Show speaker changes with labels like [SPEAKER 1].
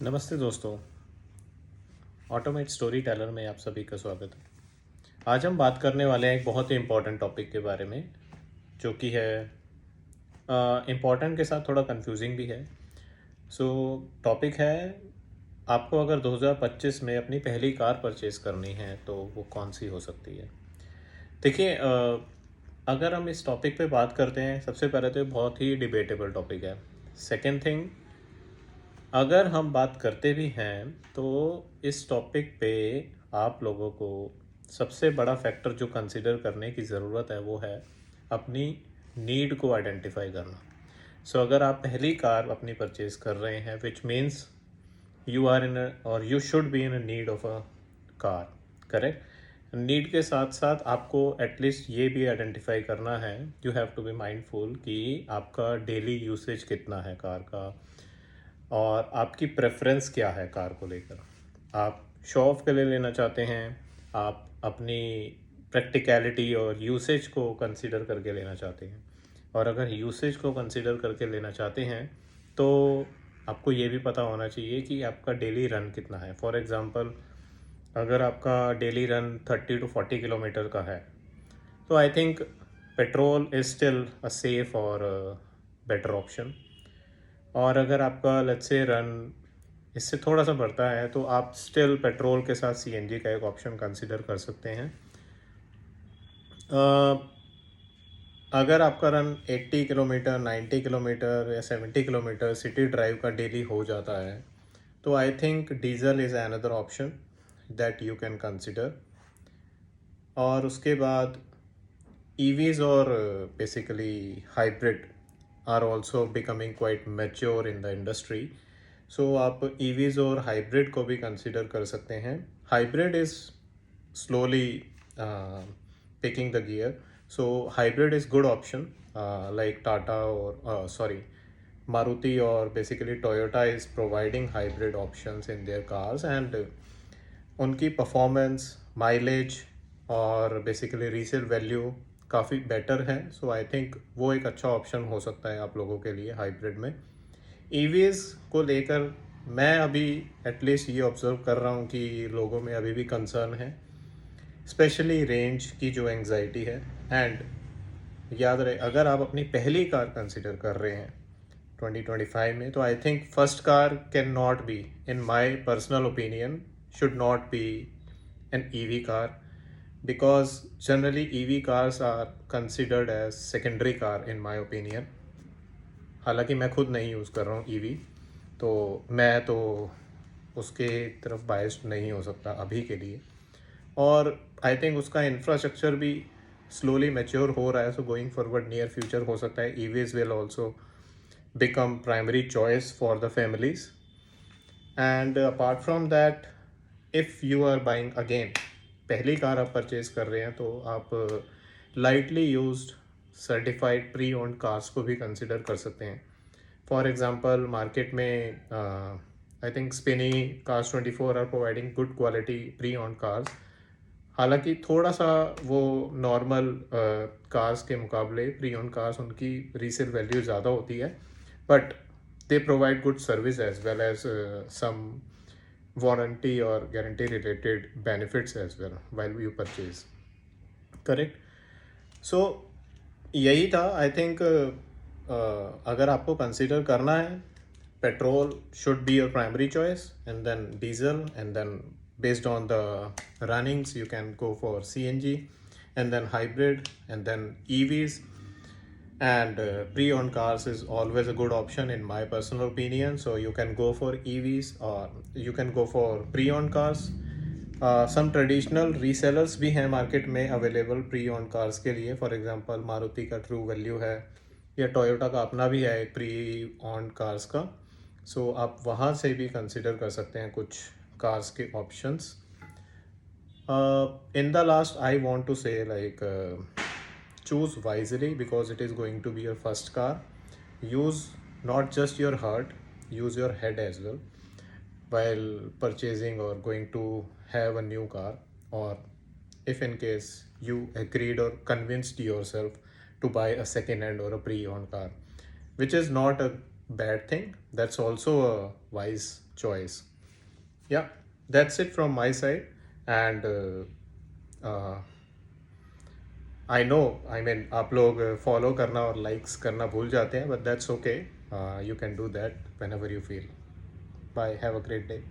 [SPEAKER 1] नमस्ते दोस्तों। Automate story teller में आप सभी का स्वागत है। आज हम बात करने वाले हैं एक बहुत ही इम्पोर्टेंट टॉपिक के बारे में, जो कि है इम्पोर्टेंट के साथ थोड़ा कंफ्यूजिंग भी है। सो टॉपिक है, आपको अगर 2025 में अपनी पहली कार परचेज़ करनी है तो वो कौन सी हो सकती है। देखिए, अगर हम इस टॉपिक पे बात करते हैं, सबसे पहले तो ये बहुत ही डिबेटेबल टॉपिक है। सेकेंड थिंग, अगर हम बात करते भी हैं तो इस टॉपिक पे आप लोगों को सबसे बड़ा फैक्टर जो कंसिडर करने की ज़रूरत है वो है अपनी नीड को आइडेंटिफाई करना। सो अगर आप पहली कार अपनी परचेज कर रहे हैं, which means you are in और you should be in need of a car, correct. Need के साथ साथ आपको एटलीस्ट ये भी आइडेंटिफाई करना है, you have to be mindful कि आपका डेली यूसेज कितना है कार का, और आपकी प्रेफरेंस क्या है कार को लेकर। आप शो ऑफ के लिए लेना चाहते हैं, आप अपनी प्रैक्टिकलिटी और यूसेज को कंसीडर करके लेना चाहते हैं। और अगर यूसेज को कंसीडर करके लेना चाहते हैं तो आपको ये भी पता होना चाहिए कि आपका डेली रन कितना है। फॉर एग्ज़ाम्पल, अगर आपका डेली रन 30 to 40 किलोमीटर का है तो I think petrol is still a safe और बेटर ऑप्शन। और अगर आपका लेट्स से रन इससे थोड़ा सा बढ़ता है तो आप स्टिल पेट्रोल के साथ सीएनजी का एक ऑप्शन कंसिडर कर सकते हैं। अगर आपका रन 80 किलोमीटर, 90 किलोमीटर या 70 किलोमीटर सिटी ड्राइव का डेली हो जाता है तो I think diesel is another option that you can consider. और उसके बाद ईवीज़ और basically hybrid are also becoming quite mature in the industry. So आप ईवीज़ और हाइब्रिड को भी कंसिडर कर सकते हैं। Hybrid is slowly picking the gear. So hybrid is good option, like Tata or sorry, Maruti or basically Toyota is providing hybrid options in their cars, and उनकी performance, mileage और basically resale value काफ़ी better है। सो I think वो एक अच्छा option हो सकता है आप लोगों के लिए हाइब्रिड में। ईवीज़ को लेकर मैं अभी एटलीस्ट ये ऑब्ज़र्व कर रहा हूँ कि लोगों में अभी भी कंसर्न है, स्पेशली रेंज की जो एंग्जाइटी है। एंड याद रहे, अगर आप अपनी पहली कार कंसिडर कर रहे हैं 2025 में तो I think first car can not be, in my personal opinion, should not be an EV car, because generally EV cars are considered as secondary car in my opinion. हालांकि मैं खुद नहीं use कर रहा हूँ ईवी, तो मैं तो उसके तरफ बायस्ड नहीं हो सकता अभी के लिए। और आई थिंक उसका इंफ्रास्ट्रक्चर भी स्लोली मैच्योर हो रहा है। So going forward near future हो सकता है EVs will also become primary choice for the families. And apart from that, if you are buying again, पहली कार आप परचेज कर रहे हैं तो आप lightly used certified pre owned cars को भी कंसिडर कर सकते हैं। फॉर एग्जांपल, मार्केट में I think Spinny cars 24 are providing good quality pre owned cars. हालांकि थोड़ा सा वो नॉर्मल कार्स के मुकाबले प्री ओन्ड कार्स उनकी रीसेल वैल्यू ज़्यादा होती है, but they provide good service as well as some warranty और guarantee related benefits as well while you purchase, correct. So यही था आई थिंक। अगर आपको कंसिडर करना है, petrol should be your primary choice, and then diesel, and then based on the runnings you can go for CNG, and then hybrid, and then EVs. And pre-owned cars is always a good option in my personal opinion, so you can go for EVs or you can go for pre-owned cars. Some traditional resellers भी हैं market में available pre owned cars के लिए। For example, Maruti का true value है या Toyota का अपना भी है एक प्री ओन्ड कार्स का। सो आप वहाँ से भी कंसिडर कर सकते हैं कुछ कार्स के options. In the last I want to say like, choose wisely because it is going to be your first car. Use not just your heart, use your head as well while purchasing or going to have a new car, or if in case you agreed or convinced yourself to buy a second hand or a pre-owned car, which is not a bad thing. That's also a wise choice. Yeah, that's it from my side. And I know, I mean आप लोग follow करना और likes करना भूल जाते हैं, but that's okay. You can do that whenever you feel. Bye, have a great day.